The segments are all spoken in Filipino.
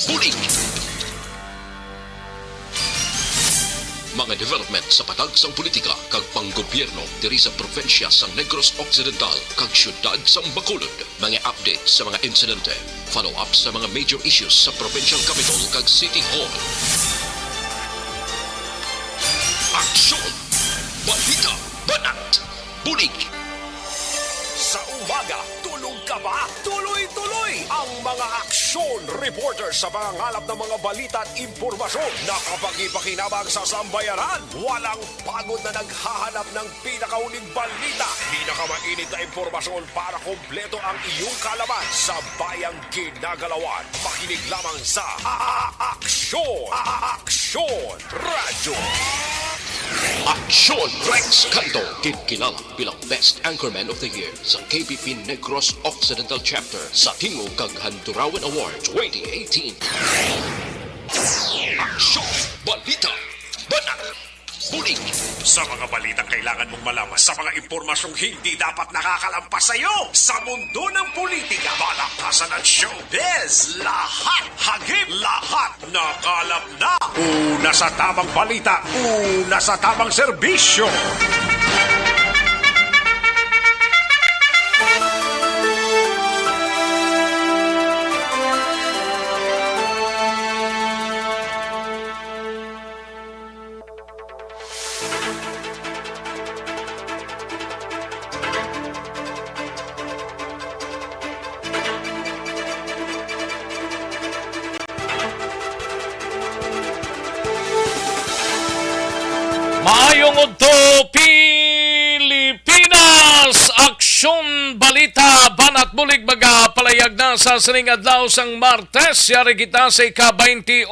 Bulig! Mga development sa patag sang politika kag panggobyerno diri sa probinsya sang Negros Occidental kag syudad sang Bacolod. Mga update sa mga insidente, follow up sa mga major issues sa provincial capital kag City Hall. Aksyon! Balita! Banat! Bulig! Sa umaga, tulog ka ba? Tuloy-tuloy ang mga aksyon reporter sa mga ngalap ng mga balita at impormasyon na kapag-ipakinabang sa sambayanan. Walang pagod na naghahanap ng pinakauling balita. Pinakamainit na impormasyon para kompleto ang iyong kalaman sa bayang ginagalawan. Makinig lamang sa Aksyon! Aksyon Radyo! Aksyon! Rex Canto, kilala bilang Best Anchorman of the Year sa KBP Negros Occidental Chapter sa Tingog kag Handurawan Award 2018. Aksyon! Balita! Banat! Bulig! Sa mga balitang kailangan mong malaman, sa mga impormasyong hindi dapat nakakalampas sa iyo, sa mundo ng politika, balakasan ng showbiz, lahat, hagip, lahat, nakalap na. Una sa tamang balita, una sa tamang serbisyo. Maayong udto Pilipinas! Aksyon balita banat bulig baga palayag na sa sining adlaw sang Martes. Yari kita sa ika-28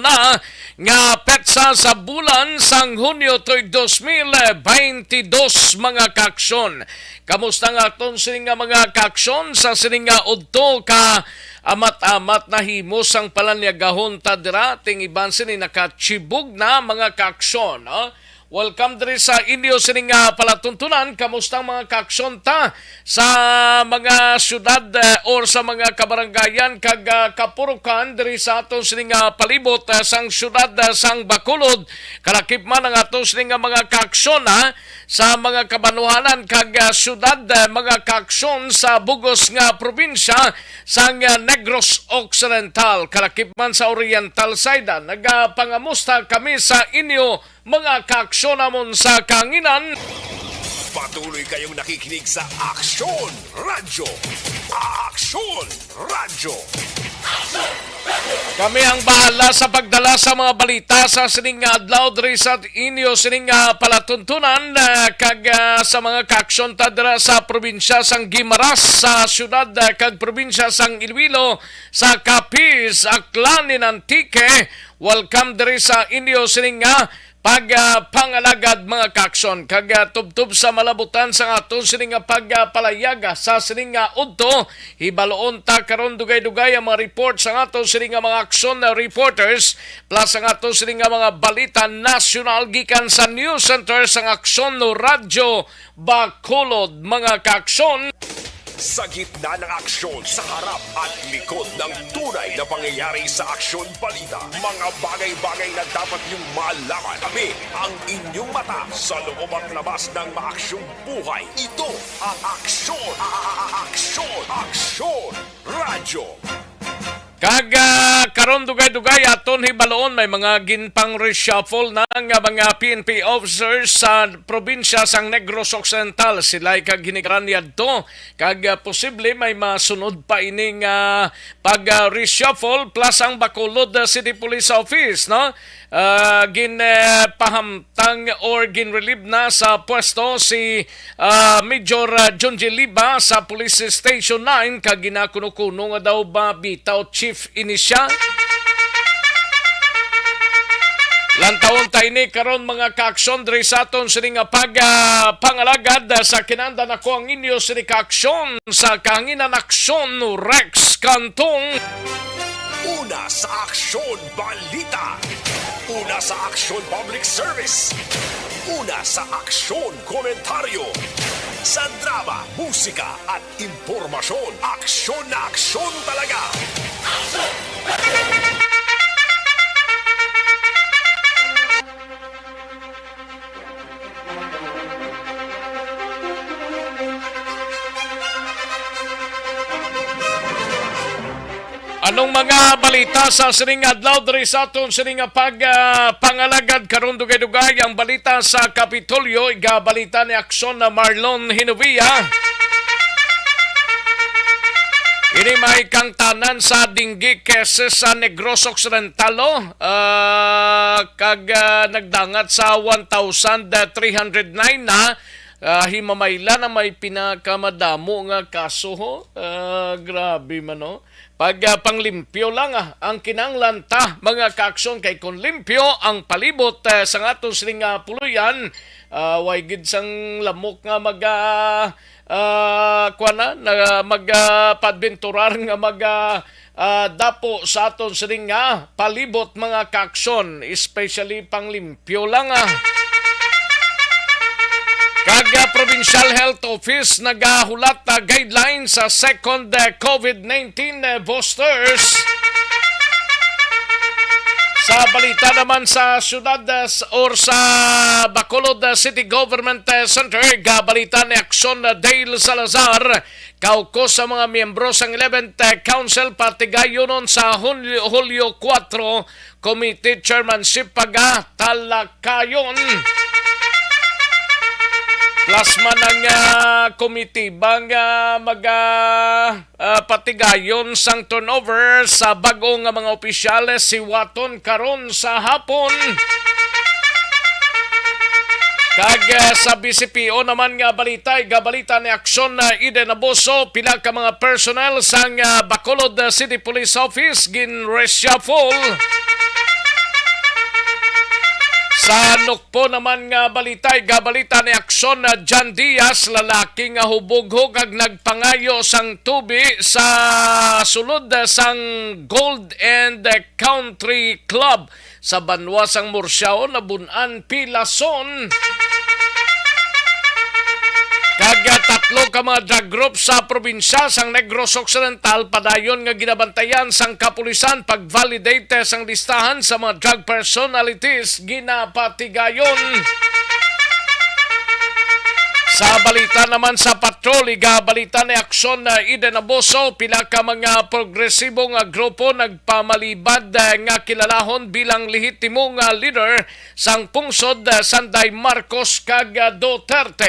na nga petsa sa bulan sang Hunyo to'y 2022 mga kaksyon. Kamusta nga aton sining nga mga kaksyon sa sining nga udto ka amat-amat na himos ang palanyagahon ta dira ting iban sini nakachibog na mga kaksyon. Welcome diri sa inyo sining palatuntunan. Kamusta ang mga kaksyon ta sa mga syudad or sa mga kabarangayan kag kapurukan diri sa aton sining palibot sang syudad sang Bacolod. Kalakip man ang aton sining mga kaksyon sa mga kabanuhanan kag syudad mga kaksyon sa bugos nga probinsya sang Negros Occidental. Kalakip man sa Oriental side. Nagapangamusta kami sa inyo mga kaaksyon namon sa kanginan. Patuloy kayong nakikinig sa Aksyon Radyo. Aksyon Radyo. Kami ang bahala sa pagdala sa mga balita sa sining adlaw diri sa inyo sining palatuntunan kag sa mga kaaksyon ta dira sa probinsya sang Guimaras, sa syudad kag probinsya sang Iloilo, sa Capiz, Aklan, Antique. Welcome diri sa inyo sining pangalagad mga kaksyon kag tubtub sa malabutan sa aton sining pagpalayag sa sining udto hibaloon ta karon dugay-dugay ang mga report sa aton sining mga aksyon na reporters plus ang aton sining mga balita nasyonal gikan sa News Center sang Aksyon no Radyo Bacolod mga kaksyon. Sa gitna ng aksyon, sa harap at likod ng tunay na pangyayari sa Aksyon Balita, mga bagay-bagay na dapat niyong malaman. Kami ang inyong mata sa loob at labas ng maaksyong buhay. Ito ang Aksyon! Aksyon! Aksyon! Radyo! Kag karon dugay-dugay aton hibaloon may mga ginpang reshuffle na nga mga PNP officers sa probinsya sang Negros Occidental. Sila'y kag hinigran yadto kag posible may masunod pa ining pag-reshuffle plus ang Bacolod City Police Office, no? Ginpahamtang or ginrelieve na sa pwesto si Major John G. Liba sa Police Station 9 kag ginakuno-kuno nga daw ba bitaw chief inisya. Lantawon tayo ni karon mga kaaksyon diri sa aton sining pangalagad sa kinanda nako ang inyo sining kaaksyon sa kanginan aksyon no Rex Cantong. Una sa Aksyon Balita. Una sa Aksyon Public Service. Una sa Aksyon Komentaryo. Sa drama, musika at impormasyon. Aksyon na aksyon talaga. Anong mga balita sa sining adlaw diri sa aton sining pangalagad karon dugay-dugay ang balita sa Kapitolyo igabalita ni Aksyon na Marlon Hinovia. Ini may kang tanan sa Dinggig Quezes sa Negros Occidentalo nagdangat sa 1,309 na himamayla na may pinakamadamo nga kaso ho. Grabe man no. Pag panglimpyo lang ang kinanglanta mga kaaksyon kay kung limpyo ang palibot sa atong sining puluyan way gid sang lamok nga magpadbenturar nga dapo sa aton sining palibot mga kaaksyon especially panglimpyo lang Provincial Health Office nagahulat na guidelines sa second COVID-19 boosters. Sa balita naman sa syudad or sa Bacolod City Government Center, gabalita ni Aksyon Dale Salazar, kauko sa mga miyembro sa 11th Council patigayonon sa Hulyo 4 Committee Chairmanship talakayon. Plasma ng komitibang patigayon sang turnover sa bagong mga opisyales si Waton karon sa hapon. Kag sa BCPO naman nga balita, gabalita ni Aksyon na Eden Abuso, pila ka mga personnel sang Bacolod City Police Office gin-reshuffle. Sa Nukpo naman nga balita, gabalita ni Aksyon na John Diaz, lalaki nga hubughog kag nagpangayo sang tubi sa sulod sang Gold and Country Club sa Banwa sang Murciao na Bunan Pilason. Kag tatlo ka mga drug group sa probinsya sang Negros Occidental padayon nga ginabantayan sang kapulisan pag-validate sang listahan sa mga drug personalities ginapatigayon. Sa balita naman sa patrol, balita ni Aksyon na Eden Abuso, pila ka mga progresibo nga grupo nagpamalibad nga kilalahon bilang lehitimo nga leader sang pungsod Sanday Marcos kag Duterte.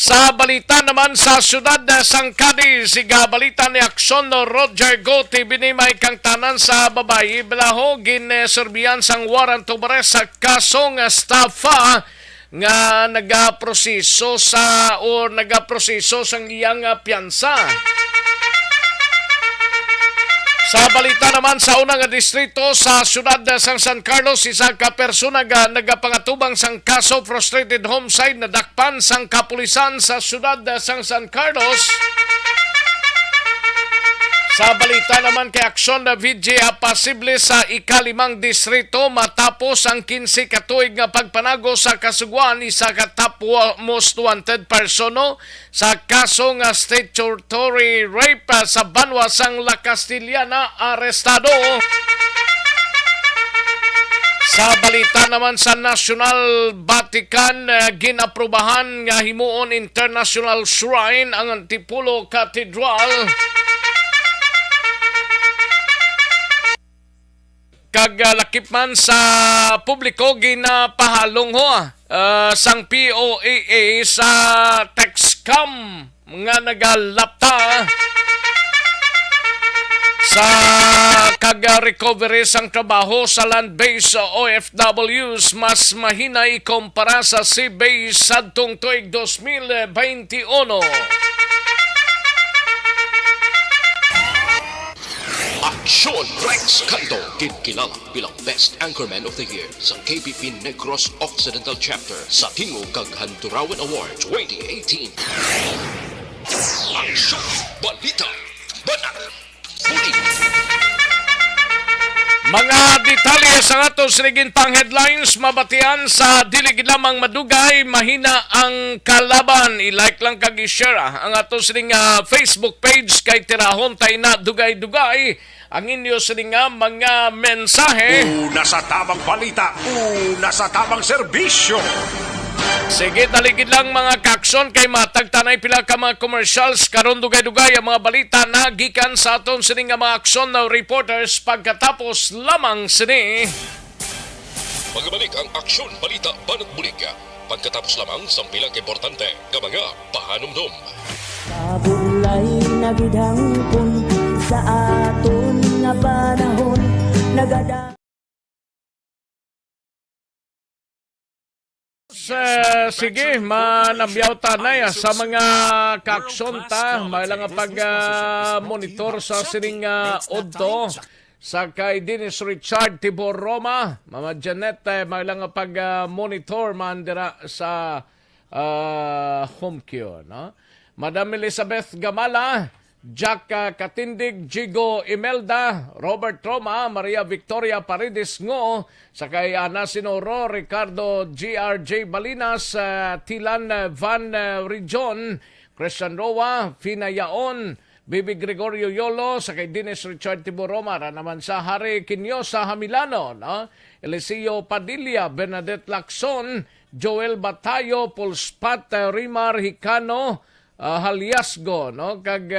Sa balita naman sa syudad sang Cadiz, balita ni Aksyon no Roger Gotti binimay kang tanan sa babayi balaho gin-serbiyan sang warrant of arrest sa kasong estafa nga nagaproseso sang iyang piyansa. Sa balita naman sa unang distrito sa syudad sang San Carlos, isa ka persona nagapangatubang sang kaso frustrated homicide na dakpan sang kapulisan sa syudad sang San Carlos. Sa balita naman kay Aksyon na VJ pasible sa ikalimang distrito matapos ang 15 katuig nga pagpanago sa kasugwan isa ka top most wanted persono sa kaso nga statutory rape sa Banwa sang La Castillana arestado. Sa balita naman sa National Vatican, ginaprubahan nga himuon International Shrine ang Antipolo Cathedral. Kag lakip man sa publiko ginapahalong sang POAA sa Texcam nga nagalapta sa kag-recovery sang trabaho sa land-based OFWs mas mahina ikumpara sa sea-based sadtong tuig 2021. Aksyon Rex Canto, kinilala bilang Best Anchorman of the Year sa KPP Negros Occidental Chapter sa Tingog kag Handurawan Award 2018. Aksyon Balita Banat Bulig. Mga detalye sa ato sinigin pang headlines mabatian sa dilig lamang madugay mahina ang kalaban. I-like lang kag i-share ang ato sining Facebook page kay tirahon tay na dugay-dugay ang inyo sining mga mensahe. Una sa tamang balita, una sa tamang serbisyo. Sige, daligid lang mga kakson kay matagtanay pila ka mga commercials karon dugay-dugay ang mga balita na gikan sa aton sini nga mga aksyon na reporters pagkatapos lamang sini. Magbalik ang aksyon balita banat bulig. Pagkatapos lamang sa pilang importante nga mga pahanumdum. Kabulay nagidhangpon sa aton nga panahon nagada. Sige, manabyaw tanay sa mga kaksonta, may lang pag-monitor sa sining odto sa kay Dennis Richard Tibor Roma, Mama Janet, may lang pag-monitor mandira sa home queue, no? Madam Elizabeth Gamala, Jack Katindig, Jigo Imelda, Robert Roma, Maria Victoria Paredes Ngo, sakay Ana Sinoro, Ricardo GRJ Balinas, Tilan Van Rijon, Christian Roa, Fina Yaon, Bibi Gregorio Yolo, sakay Dennis Richard Tiboroma, naman sa Hari Quinyosa Hamilano, no? Eliseo Padilla, Bernadette Lacson, Joel Batayo, Pulspat, Rimar Hicano, Haliasgo, no? Kag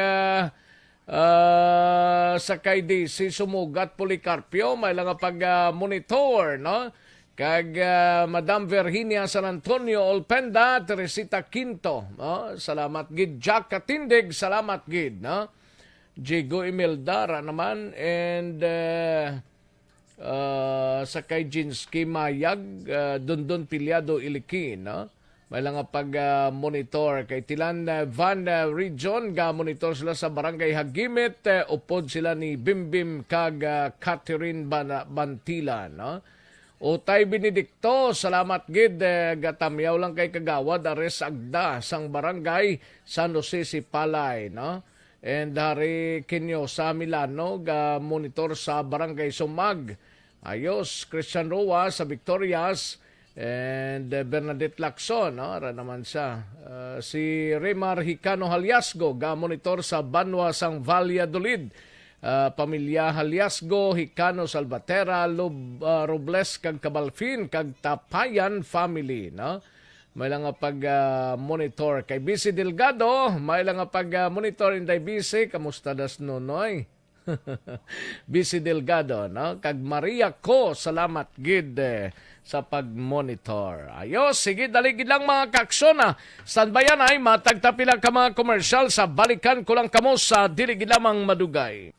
sakay di si Sumugat Policarpio, may lang pag-monitor, no? Kag Madam Virginia San Antonio Olpenda, Teresita Quinto, no? Salamat gid. Jack Katindig, salamat gid, no? Jigo Imeldara naman, and sakay Jinsky Mayag, Dundon Pilyado Ilikin, no? May lang pag-monitor kay Tilan Van Region, ga-monitor sila sa Barangay Hagimit, upod sila ni Bimbim kag Catherine Bantila, no? Utay Benedicto, salamat gid, gatamyaw lang kay Kagawad Ares Agda sang Barangay San Jose Sipalay, no? And Hari Kinyo sa Milano, ga-monitor sa Barangay Sumag. Ayos, Christian Roa sa Victorias, and Bernadette Lacson, no? Ara naman siya. Si Remar Hicano Haliasgo, ga-monitor sa Banwa sang Valladolid. Pamilya Haliasgo, Hicano Salvatera, Robles kag Cabalfin, kag Tapayan family, no? May lang pag-monitor kay BC Delgado, may lang pag-monitor in BC, kamusta das nonoy? BC Delgado, no? Kag Maria Ko, salamat gid sa pag-monitor. Ayos, sige, daligid lang mga kaksona. Standbayan ay matagtapilang ka mga komersyal sa balikan ko lang kamo sa diligid lamang madugay.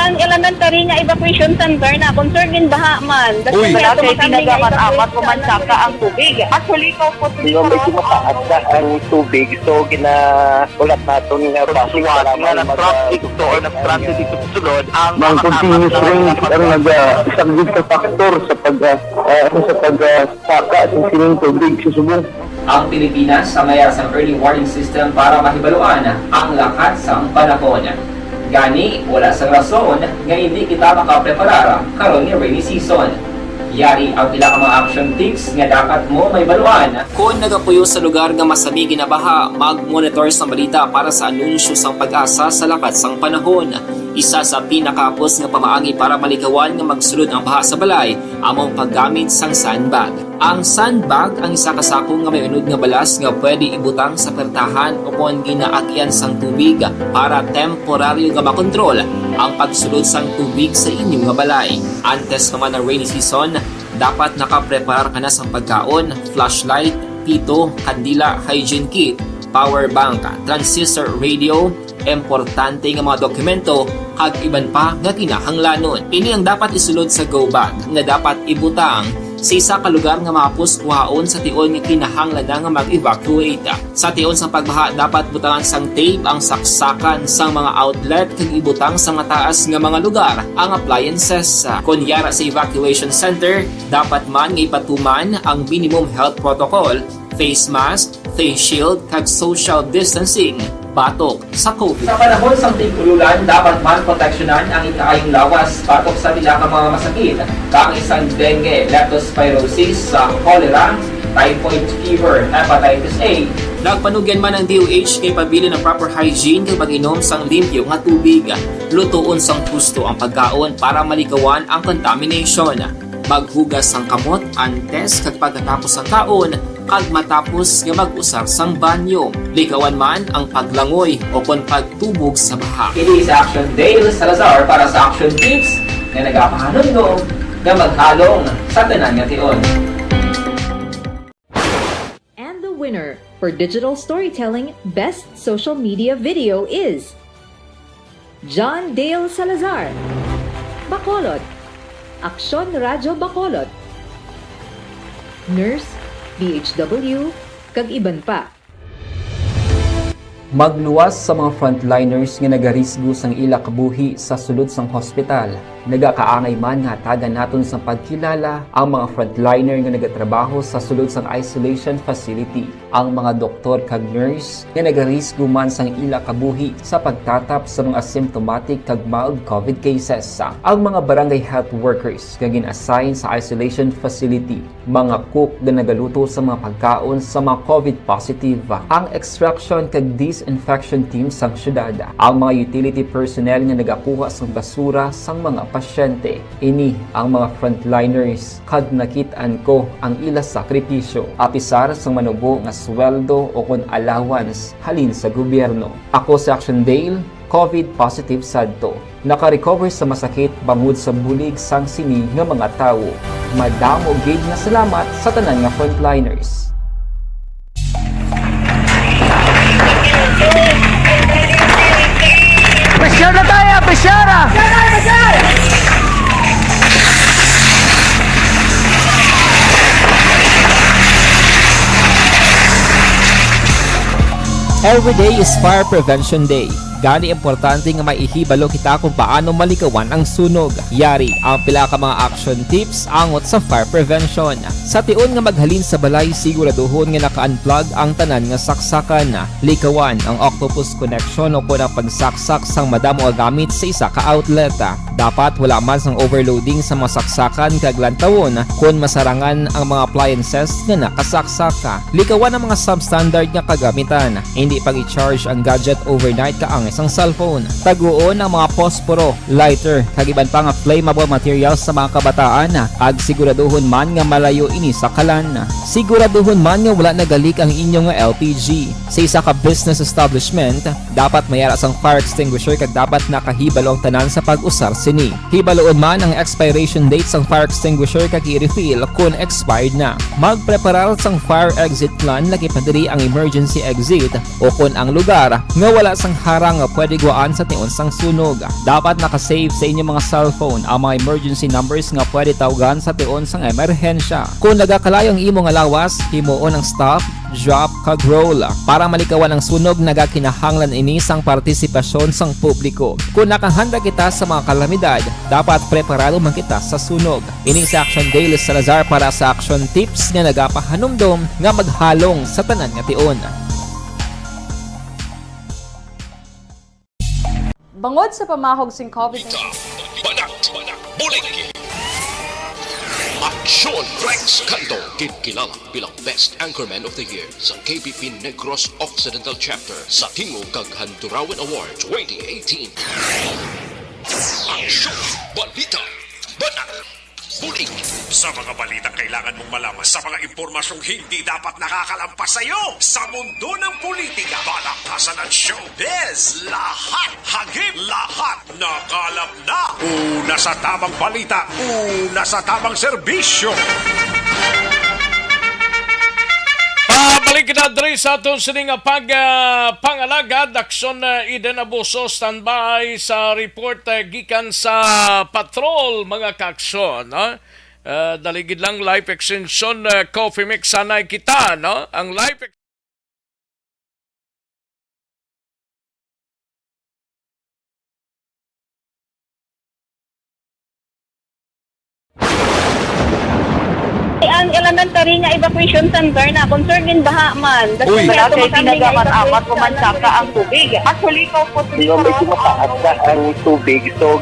Ang elementary nga evacuation center na concern din baha man. Uy, kasi tinagaman amat kumansaka ang tubig. Actually, ko po Di ba medyo mataas na ang tubig, so ginaulat natin nga pasiwala nga ng traffic to or nag-transit dito sulod ang ng continuous rain ang isang good factor sa pagsaka sa sining tubig sa subong. Ang Pilipinas sa maya sa early warning system para mahibaluan ang lakat sa panahon. Gani, wala sa rason nga hindi kita makapreparar karon ni rainy season. Yari ang pila ka mga action tips nga dapat mo may baluan. Kung nagapuyo sa lugar nga masabi ginabaha, mag-monitor sa balita para sa anunsyo sang pag-asa sa lakat sang panahon. Isa sa pinakapos nga pamaagi para malikawan nga magsulod ang baha sa balay, among paggamit sang sandbag. Ang sandbag ang isa kasakong nga may unod nga balas nga pwede ibutang sa pertahan upon ginaagyan sang tubig para temporaryo nga makontrol ang pagsulod sang tubig sa inyong nga balay. Antes naman ng rainy season, dapat nakapreparar ka na sa pagkaon, flashlight, pito, kandila, hygiene kit, power bank, transistor radio, importante nga mga dokumento, kag iban pa nga kinahanglanon. Ini ang dapat isulod sa go bag nga dapat ibutang sa isa ka lugar nga mapus kuhaon sa tion nga kinahanglan nga mag-evacuate. Sa tion sa pagbaha dapat butangan sang tape ang saksakan sang mga outlet kag ibutang sa mataas nga mga lugar ang appliances. Kunyara sa evacuation center, dapat man nga ipatuman ang minimum health protocol, face mask, face shield kag social distancing. Batok sa COVID. Sa panahon sa tigululan, dapat man proteksyonan ang ikaayong lawas batok sa pila ka mga masakit, kang isang dengue, leptospirosis, cholera, typhoid fever, hepatitis A. Nagpanugyan man ang DOH kay pabili ng proper hygiene kay pag-inom sang limpyo nga tubig. Lutuon sang husto ang pagkaon para malikawan ang contamination. Maghugas sang kamot antes kag pagkatapos ang kaon kag matapos nga mag-usar sang banyo. Likawan man ang paglangoy o kon pagtubog sa baha. Kini sa Action Dale Salazar para sa Action Tips nga nagapahanundong nga maghalong sa tanan nga tion. And the winner for Digital Storytelling Best Social Media Video is John Dale Salazar, Bacolod, Aksyon Radyo Bacolod, Nurse, DHW, kag iban pa. Magluwas sa mga frontliners nga nagarisgo sang ila kabuhi sa sulod sang hospital. Nagakaangay man nga tagan naton sa pagkilala ang mga frontliner nga nagatrabaho sa sulod sang isolation facility. Ang mga doktor kag nurse nga nagarisgo man sang ila kabuhi sa pagtatap sa mga symptomatic kag mild COVID cases. Ang mga barangay health workers nga gin-assign sa isolation facility, mga cook nga nagaluto sa mga pagkaon sa mga COVID positive, ang extraction kag disinfection team sang syudad, ang mga utility personnel nga nagakuha sang basura sang mga pasyente. Ini ang mga frontliners kad nakitaan ko ang ila sakripisyo apisar sang manubo nga sweldo o kon allowance halin sa gobyerno. Ako sa Action Dale, COVID positive sadto. Naka-recover sa masakit bangod sa bulig sang sini nga mga tawo. Madamo gid nga salamat sa tanan nga frontliners. Pressure na tayo! Pressure na! Every day is Fire Prevention Day. Gani importante nga maihibalo kita kung paano malikawan ang sunog. Yari ang pila ka mga action tips angot sa fire prevention. Sa tion nga maghalin sa balay, siguraduhon nga naka-unplug ang tanan nga saksakan. Likawan ang octopus connection o kung ang pagsaksak sang madamo nga gamit sa isa ka outlet. Dapat wala man sang overloading sa mga saksakan kag lantawon kung masarangan ang mga appliances nga nakasaksaka. Likawan ang mga substandard nga kagamitan. Hindi pag i-charge ang gadget overnight kaang isang cellphone. Taguon ang mga posporo, lighter, kag iban pa nga flammable materials sa mga kabataan. Ag siguraduhon man nga malayo ini sa kalan. Siguraduhon man nga wala nagalik ang inyong LPG. Sa isa ka business establishment, dapat mayara sang fire extinguisher kag dapat nakahibalo ang tanan sa pag-usar sini. Hibaloon man ang expiration date sang fire extinguisher kag i-refill kung expired na. Magpreparar sang fire exit plan laki padiri ang emergency exit o kung ang lugar nga wala sang harang nga pwede guwaan sa tion sang sunog. Dapat nakasave sa inyong mga cellphone ang mga emergency numbers nga pwede tawagan sa tion sang emerhensya. Kung nagakalayo ang imong lawas, himuon ang stop, drop, kag roll. Para malikawan ang sunog, nagakinahanglan ini sang partisipasyon sang publiko. Kung nakahanda kita sa mga kalamidad, dapat preparado man kita sa sunog. Ini sa Action Dale Salazar para sa Action Tips nga nagapahanumdom nga maghalong sa tanan nga tion. Bangod sa pamahog sing COVID-19. Banat, bulig. Aksyon Rex Canto, kilala bilang Best Anchorman of the Year sa KPP Negros Occidental Chapter sa Tingog kag Handurawan Award 2018. Aksyon Balita, Banat, bulig. Sa mga balitang kailangan mong malaman, sa mga impormasyong hindi dapat nakakalampas sa iyo, sa mundo ng politika, balakasan at showbiz, lahat, hagip, lahat, nakalap na. Una sa tamang balita, una sa tamang serbisyo. Pabalik kita diri sa aton sining pangalagad aksyon Eden Abuso standby sa report gikan sa patrol mga kaaksyon. Daligid lang life extension coffee mix sanay kita no ang life ang elementary nga evacuation center na concern din baha man. Uy. Wala kayo ginagamat-amat kumansaka ang tubig. Actually, ikaw po medyo mataas na ang tubig. So,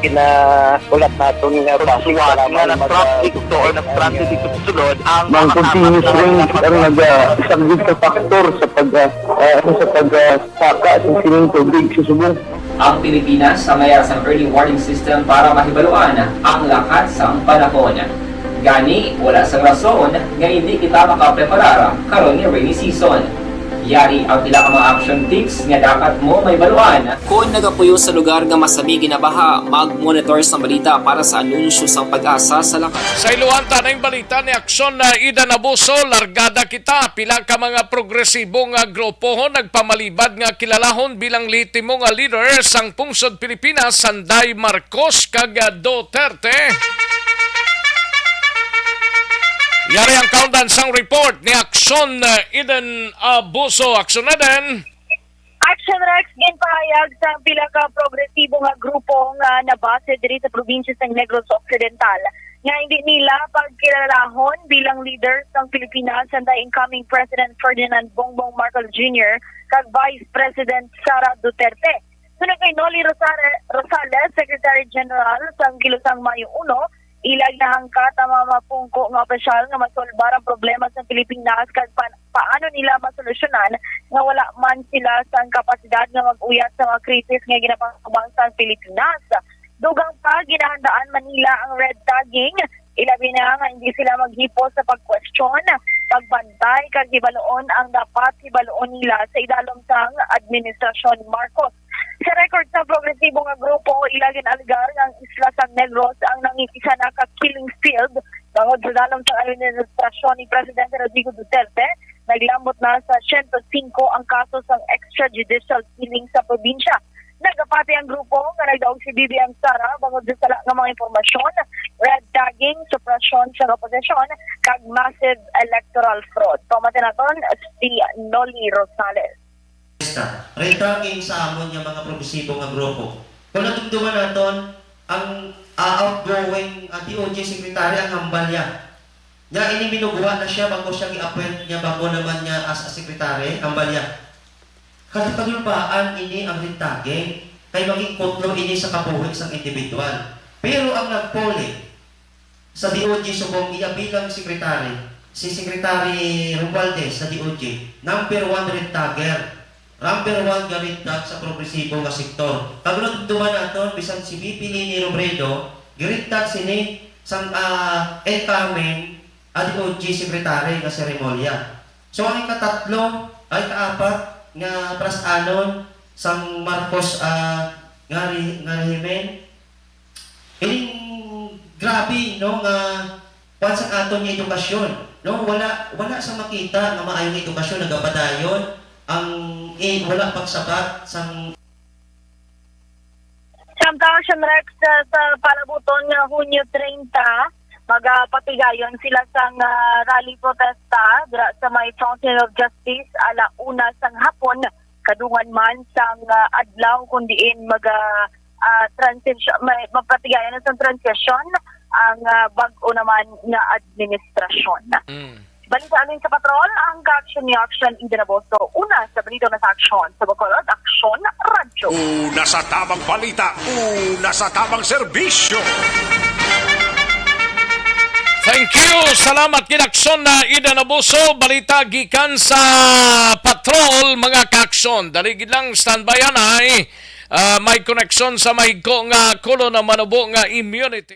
ulat natin nga Pagsuwat nga ng traffic or ng transit sa sunod ang Mang continuous ring ang nag-isang sa factor sa pagsaka sa sining tubig sa subong. Ang Pilipinas sa mayroon sa early warning system para mahibaluan ang lakas ng panahon. Gani, wala sa rason nga hindi kita makapreparara karon ni rainy season. Yari ang tila ka mga action tips nga dapat mo may baluan. Kung nagapuyo sa lugar nga masabi ginabaha, mag-monitor sa balita para sa anunsyo sa pag-asa sa lakas. Sa iluhan tanang balita ni Aksyon na Ida Nabuso, largada kita. Pila ka mga progresibo nga grupo nagpamalibad nga kilalahon bilang litimo nga leader sang pungsod Pilipinas, Sanday Marcos kag Duterte. Yari ang countdown sang report ni Aksyon Eden Abuso. Aksyon na din. Action Rex ginpahayag sa pila ka progresibo nga grupo nga nabase diri sa probinsya sa Negros Occidental nga hindi nila pagkilalahon bilang leader ng Pilipinas sa incoming President Ferdinand Bongbong Marcos Jr. kag Vice President Sara Duterte. Sunod kay Noli Rosales, Secretary General sa Kilusang Mayo 1, ilag na hangkat ang mga mapungko nga opisyal nga masolbar ang problema sa Pilipinas kag paano nila masolusyonan nga wala man sila sa kapasidad nga mag-uyat sa mga krisis nga ginapangabang sa Pilipinas. Dugang pa, ginahandaan Manila ang red tagging. Ilabi na nga hindi sila maghipo sa pag-question, pagbantay kag hibaloon ang dapat hibaloon nila sa idalom sang Administrasyon Marcos. Sa record sa progresibo nga grupo, ilagin algar ng Isla San Negros ang nangikisa na ka-killing field bangod sa dalom sa administrasyon ni Presidente Rodrigo Duterte. Naglambot na sa 105 ang kaso ng extrajudicial killing sa probinsya. Nagapati ang grupo nga nagdaog si BBM Sara bangod sa sala ng mga impormasyon, red tagging, suppression sa oposisyon, kag massive electoral fraud. Pamatin naton si Noli Rosales. Retracking sa amon yung mga progresibo nga grupo. Kung natugduman natin, ang outgoing DOJ Secretary ang hambalya. Nya ini minuguha na siya bago siya i-appoint niya bago naman niya as a secretary, hambalya. Kasi pagulpaan ini ang retaging, kay maging kontrol ini sa kabuhi isang individual. Pero ang nagpuli sa DOJ subong iya bilang secretary, si Secretary Romualdez sa DOJ, number 1 retager. Number 1 garitag sa progresibo nga sektor. Pag natugduman natin, bisan si VP ni Robredo, garitag sini sang incoming DOJ Secretary nga seremolya. So ang ikatatlo ay kaapat nga prasanon sang Marcos nga rehimen. Ining grabe no nga pansang aton nga edukasyon. No wala sa makita nga maayong edukasyon nagapadayon ang wala pagsabat sang Samtang Action Rex sa palabuton nga Hunyo 30, magpatigayon sila sang rally protesta dira sa may Fountain of Justice ala una sang hapon kadungan man sang adlaw kundiin transition mapatigayon sa transition ang bag-o naman nga administrasyon. Balita amin sa patrol, ang ka-action ni Action Ida Nabuso. Una sa balito na sa aksyon sa Bacolod, Aksyon Radyo. Una sa tamang balita, una sa tamang serbisyo. Thank you. Salamat kinaksyon na Ida Nabuso. Balita gikan sa patrol mga kaksyon. Daligid lang standbyan ay may koneksyon sa mahigko nga kulo na manubo nga immunity.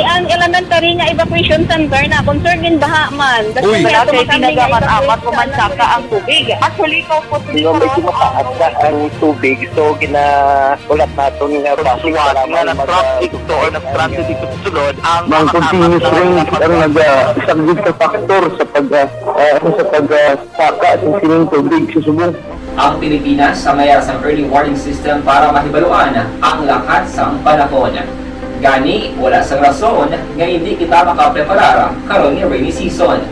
Ang elementary nga evacuation center na concern din baha man. Uy. Wala kayo ginagamat-amat kumansaka ang tubig. Actually, ikaw po medyo mataas na ang tubig. So, ulat natin nga Pagsuwat nga ng traffic or ng transit sa sunod ang Mang continuous ring ang nag-isang sa factor sa pagsaka sa sining tubig sa subong. Ang Pilipinas sa mayroon sa early warning system para mahibaluan ang lakas ng panahon. Gani, wala sa rason nga hindi kita makapreparara karon ni rainy season.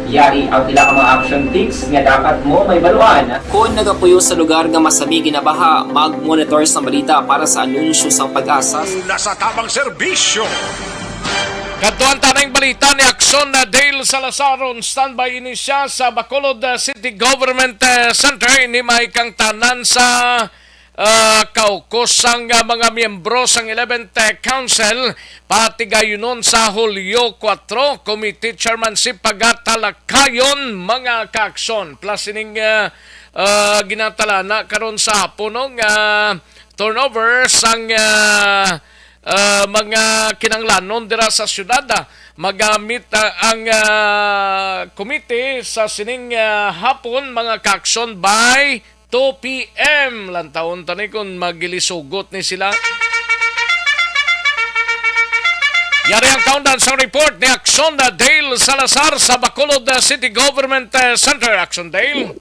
Yari ang pila ka mga action tips nga dapat mo may baluan. Kung nagapuyo sa lugar nga masabi ginabaha, mag-monitor sa balita para sa anunsyo sa pag-asa. Nasa tamang serbisyo. Katuan tanang balita ni Action na Dale Salazar on standby ini siya sa Bacolod City Government Center. Ini may kang tanan sa kaukosang mga miyembro sang 11th Council pati gayunon sa Hulyo 4 Committee Chairmanship pagatalakayon mga kaaksyon plus ining ginatalana karon sa hapon turnover sang mga kinanglanon dira sa syudad magamit ang committee sa sining hapon mga kaaksyon by 2 p.m. Lantaon tani kung magilisugot ni sila. Yari ang countdown sa report ni Action na Dale Salazar sa Bacolod City Government Center. Action Dale.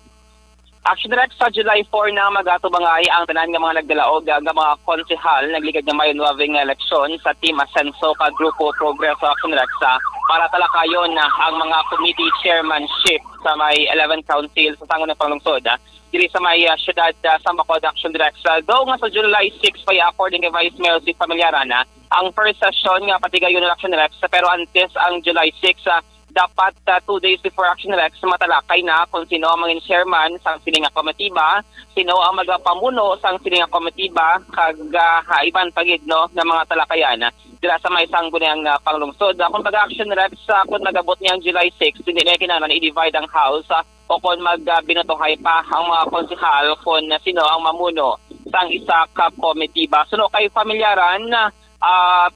Action Rex sa July 4 na magatubangay ang tanan nga mga nagdalaog nga mga konsehal nagligad nga mayon waving eleksyon sa Team Asenso ka Grupo Progreso Action Rex para talakayon ang mga committee chairmanship sa may 11 council sa sangon ng panglungsod diri sa may syudad sa Bacolod Action Rex. Though nga sa July 6 pa according kay Vice Mayor si Familiaran ang first session nga patigayon ng Action Rex pero antes ang July 6 dapat 2 days before Action Rex matalakay na kung sino ang mga chairman sa sining komitiba, sino ang magapamuno sa sining komitiba kag iban pagid no ng mga talakayan dira sa may sangguniang panglungsod. Kung pag-Action Rex kung nagabot niya ang July 6 hindi na kinahanglan i-divide ang house o kung magbinatuhay pa ang mga konsehal kung sino ang mamuno sa isa ka komitiba. Suno kay Familiaran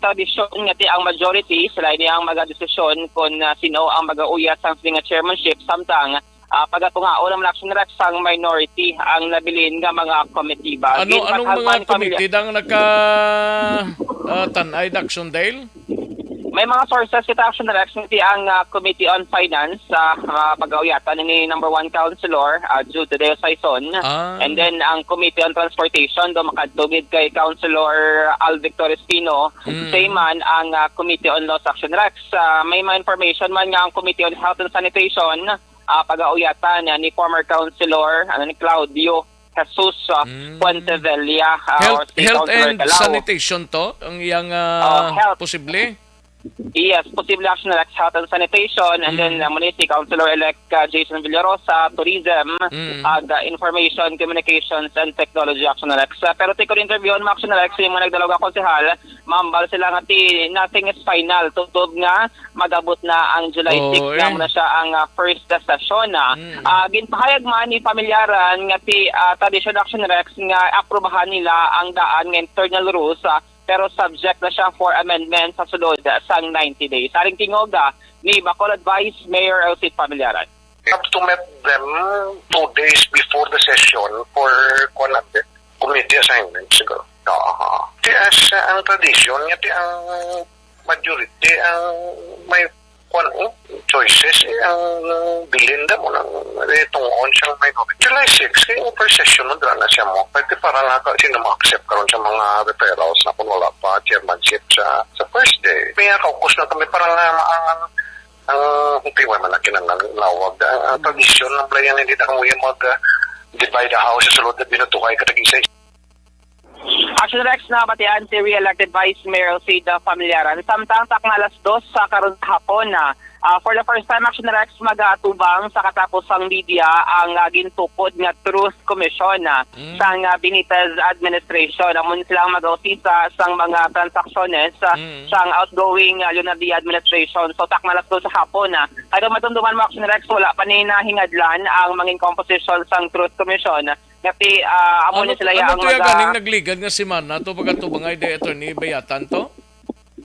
tradisyon nga ang majority sila ini ang magadesisyon kung sino ang mag-auyas sa sining chairmanship samtang pagatungaon ang Action Rex ang minority ang nabilin nga mga komitiba. Anong mga committee dang tanay Action Dale? May mga sources kita Action Rex niti ang Committee on Finance pag-auyatan ni number 1 councilor Jude Deo Saison and then ang Committee on Transportation do makadugid kay Councilor Al Victor Espino same man ang Committee on Laws Action Rex. May mga information man nga ang Committee on Health and Sanitation pag-auyatan ni former Councilor ni Claudio Jesus Puentevilla Health and Sanitation to ang iyang posible. Yes, posible Action Rex Health and Sanitation and then Municipal Councilor-elect Jason Villarosa, Tourism, Information, Communications and Technology Action Rex. Pero take on interview on Action Rex, yung mga nagdalaw ka konsehal, mambal sila nga nothing is final. Tutog nga, magabot na ang July 6 na siya ang first session. Ginpahayag man ni Familiaran nga tradition Action Rex nga aprobahan nila ang daan ng internal rules pero subject na siya for amendment sa sulod sa 90 days. Aring tingog ni Bacolod Vice Mayor Elsie Familiaran. We have to meet them 2 days before the session for committee assignment siguro. As ang tradition, ngati ang majority ang may choices ang bilin da mo ng tungkol siyang minority. July 6, kaya yung first session na na siya mo. Pwede para na sino ma-accept karon sa mga referrals na kung wala pa chairmanship sa first day. May kaukus na kami para na ang tiwa man na kinangalawag. Ang tradisyon ng playan hindi na kami mag-divide the house sa sulod na binutukay katag-isa. Action Rex na batian si re-elected Vice Mayor Cida Familiaran. Samtang takna 2 sa karon hapon for the first time Action Rex magatubang sa katapusang media ang gintukod nga Truth Commission sa Benitez administration. Amon silang mag-ausisa sa mga transactions sa outgoing Leonardo administration. So takna 2 sa hapon kaya matunduman mo Action Rex wala pa ni nahingadlan ang manging composition sa Truth Commission. Kasi amo niya sila ang ganing nagligad nga si Mana to pagatubangay de attorney bayatan to?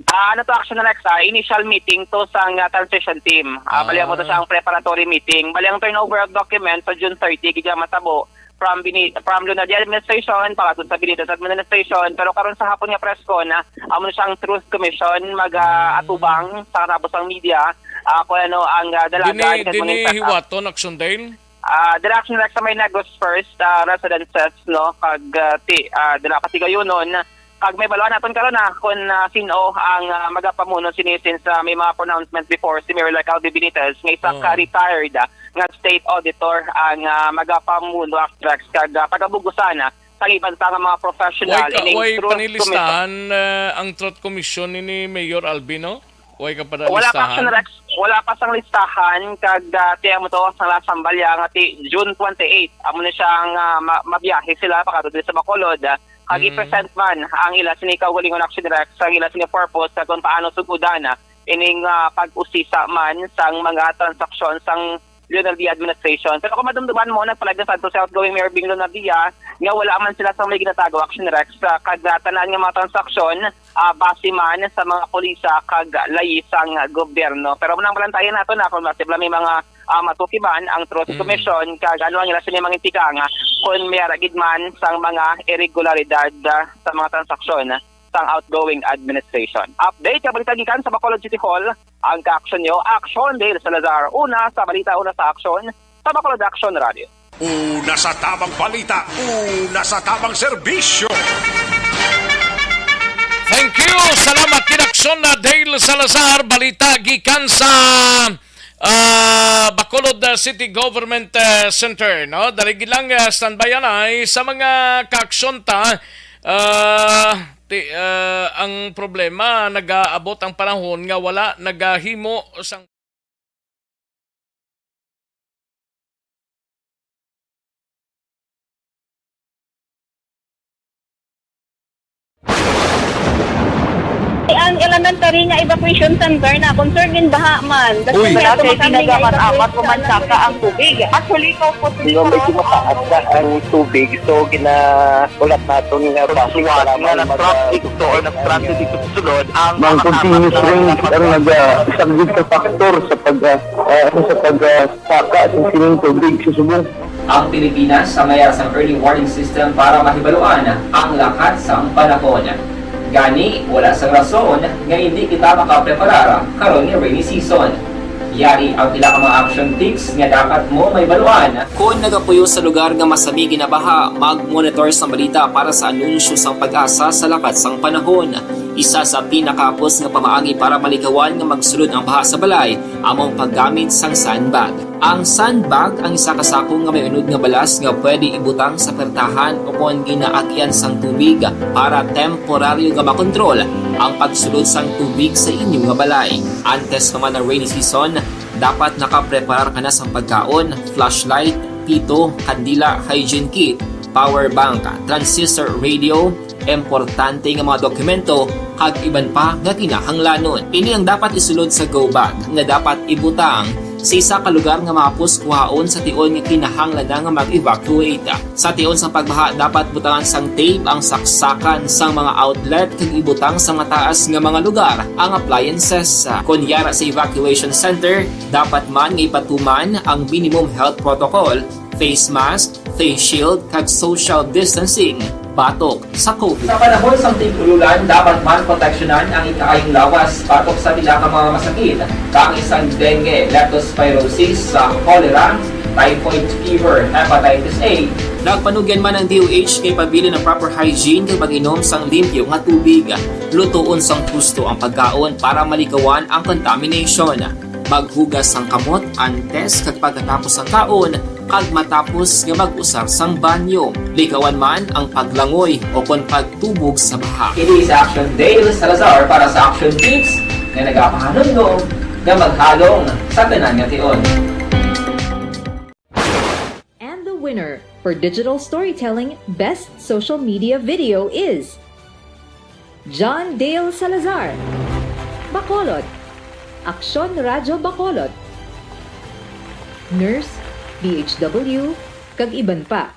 Ano to Action Rex initial meeting to sa transition team. Bali mo to sa preparatory meeting. Bali ang turnover of documents sa June 30 gid matabo from Leonardo administration para sa Benitez administration pero karon sa hapon nga press con amo siyang Truth Commission mag-atubang sa katapos ang media kung ano ang dalaga dini hiwaton Action Dale. Direction Rex sa may Negros first residences no kag dila patigayonon Kag may baluan naton karon na kung sino ang magapamuno sinisin sa may mga pronouncement before si Mayor Calvi Benitez nga isa ka retired nga state auditor ang magapamuno Rex kag pagabugusan sa iban sa mga professional Way Truth panilistahan ang Truth Commission ni Mayor Albino? Way ka pa wala pa listahan? Rex, wala pa sang listahan kag tiya mo to sa Lasambal nga ti June 28 amo na siyang mabiyahe sila pakadto sa Bacolod. Kag i-present man ang ila sini kaugalingon action Rex ang ila sini purpose sa kung paano sugudan ining pag-usisa man sang mga transaksyon sang Lionel Villa administration. Pero kung madumduman mo nagpalag na sa outgoing Mayor Bing Lonavia nga wala man sila sa may ginatago action Rex kag tanan nga mga transaksyon base man sa mga pulisa kag layisang gobyerno. Pero munang balantayan nato na kung may mga matukiban ang Truth Commission kag ano ang ila sa mga intika nga kung may aragid man sang mga irregularidad sa mga transaksyon sang outgoing administration. Update kabalita gikan sa Bacolod City Hall ang ka-action nyo, Action Dale Salazar. Una sa balita, una sa action sa Bacolod Action Radio. Una sa tamang balita, una sa tamang serbisyo. Thank you! Salamat kinaksyon na Dale Salazar. Balita gikan sa Bacolod City Government Center. No? Dali lang standbyan ay sa mga kaaksyon ta ang problema nag-aabot ang panahon nga wala nagahimo sang ang elementary nga evacuation center na concern din baha man. Uy, kasi tinagaman amat kumansaka ang tubig. Actually, ko po medyo mataas na ang tubig. So, ginaulat natin nga pasiwala nga ng traffic to or ng transit dito sa sulod. Ang continuous rain ang nag-isang sa factor sa pagsaka at sining tubig sa subong. Ang Pilipinas sa mayas ang early warning system para mahibaluan ang lakat sa panahon. Gani, wala sa rason nga hindi kita makapreparara karon ni rainy season. Yari ang pila ka mga action tips nga dapat mo may baluan. Kung nagapuyo sa lugar nga masabi ginabaha, mag-monitor sa balita para sa anunsyo sang pag-asa sa lakat sang panahon. Isa sa pinakapos nga pamaagi para malikawan nga magsulod ang baha sa balay, among paggamit sang sandbag. Ang sandbag ang isa kasakong nga may unod nga balas nga pwede ibutang sa pertahan upon ginaagyan sang tubig para temporaryo nga makontrol ang pagsulod sang tubig sa inyong nga balay. Antes naman ng rainy season, dapat nakapreparar ka na sa pagkaon, flashlight, pito, kandila, hygiene kit, power bank, transistor radio, importante nga mga dokumento kag iban pa nga kinahanglanon. Ini ang dapat isulod sa go bag nga dapat ibutang sa isa ka lugar nga mapus kuhaon sa tion nga kinahanglan nga mag-evacuate. Sa tion sa pagbaha dapat butangan sang tape ang saksakan sang mga outlet kag ibutang sa mataas nga mga lugar ang appliances. Kunyara sa evacuation center, dapat man nga ipatuman ang minimum health protocol, face mask, face shield kag social distancing batok sa COVID. Sa panahon sa tig-ululan, dapat man proteksyonan ang ikaayong lawas batok sa pila ka mga masakit. Kang isang dengue, leptospirosis, cholera, typhoid fever, hepatitis A. Nagpanugyan man ang DOH kay pabili ng proper hygiene kay pag-inom sang limpyo nga tubig. Lutuon sang husto ang pagkaon para malikawan ang contamination. Maghugas sang kamot antes kag pagkatapos ang kaon kag matapos nga mag-usar sang banyo. Likawan man ang paglangoy o kon pagtubog sa baha. Ini sa Action Dale Salazar para sa Action Tips nga nagapahanong nga maghalong sa tanan nga tion. And the winner for Digital Storytelling Best Social Media Video is John Dale Salazar, Bacolod, Aksyon Radyo Bacolod, Nurse, DHW, kag iban pa.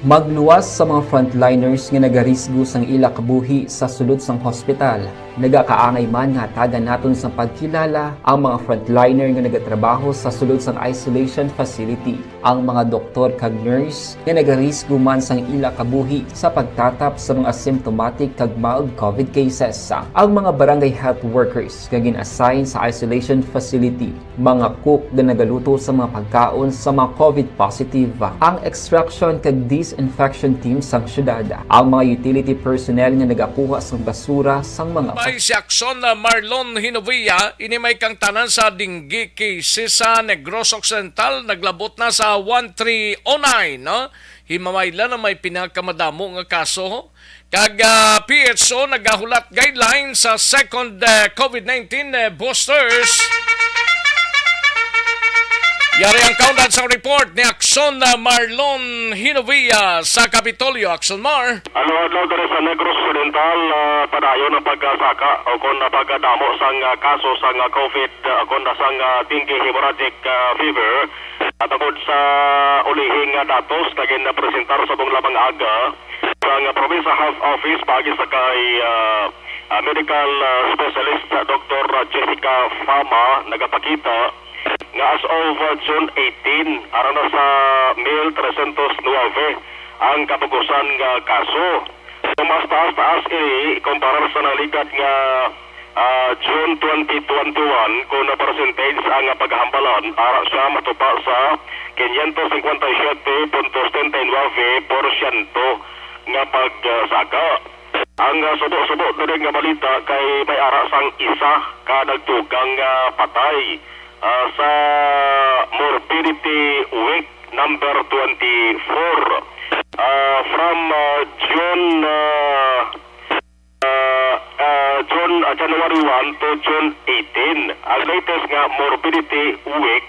Magluwas sa mga frontliners nga nagarisgo sang ila kabuhi sa sulod sang hospital. nagakaangay man nga tagan naton sa pagkilala ang mga frontliner nga nagatrabaho sa sulod sang isolation facility, ang mga doktor kag nurse nga nagarisgo man sang ila kabuhi sa pagtatap sa mga asymptomatic kag mild COVID cases. Ang mga barangay health workers nga gin-assign sa isolation facility, mga cook nga nagaluto sa mga pagkaon sa mga COVID positive, ang extraction kag disinfection team sang syudad, ang mga utility personnel nga nagakuha sang basura sang mga May si Akson na Marlon Hinovia, inimay kang tanan sa dinggi cases sa Negros Occidental, naglabot na sa 1309, no? Himamayla na may pinakamadamo nga kaso. Kag PHO nagahulat guidelines sa second COVID-19 boosters. Yari ang countdown sa report ni Akson na Marlon Hinovia sa Kapitolyo. Akson Mar. Ano dere sa Negros Occidental, padayon ang pagkasaka o kung napagdamo sang kaso sang COVID kung sang dengue hemorrhagic fever at tungkol sa ulihing datos naging napresentar sa buong labang aga sang Provincial Health Office pagi sa kay medical specialist Dr. Jessica Fama nagapakita nga as of June 18 aron na sa 1,309 ang kabugusan nga kaso. So, mas taas ini kumpara sa naligad nga June 2021 kung na percentage ang paghambalan ara siya matupa sa 557.79% nga pagsaka. Ang subo-subo na rin nga balita kay may ara sang isa ka nagtugang patay sa morbidity week number 24 from January 1 to June 18. Ang latest nga morbidity week